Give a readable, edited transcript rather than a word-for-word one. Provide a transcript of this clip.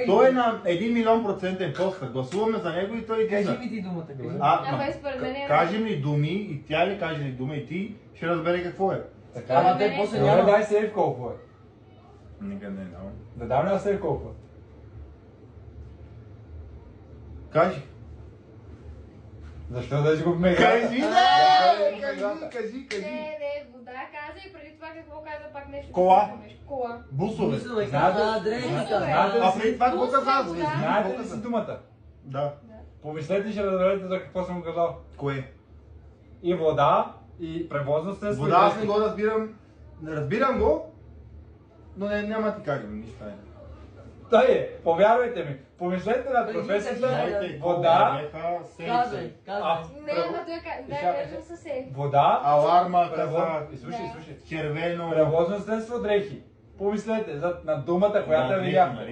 Той е на 1 милион процентен пост. Гласуваме за него и той излиза. Кажи ми ти думата. Кажем ли думи и тя ли каже ли дума и ти ще разбере какво е. Така, ама те после няма. Дай сейф колко е. Никъде не знам. Да дам ли на сейф колко е? Кажи. Защо да си го вмега? Кажи, кажи. Не, вода каза и преди това какво каза пак нещо. Кола. Кола. Бусове. А преди това какво каза? Знаете ли си думата? Да. Помислете и ще разберете за какво съм казал. Кое? И вода, и превозно средство. Вода, аз не го разбирам. Не разбирам го, но няма ти кажем нищо. Той е, повярвайте ми. Помислете на професията вода. Казай. Не, ама той каза със се. Вода, Аларма каза. Изслушай. Червено. Превозно средство, дрехи. Помислете на думата, която видяхме.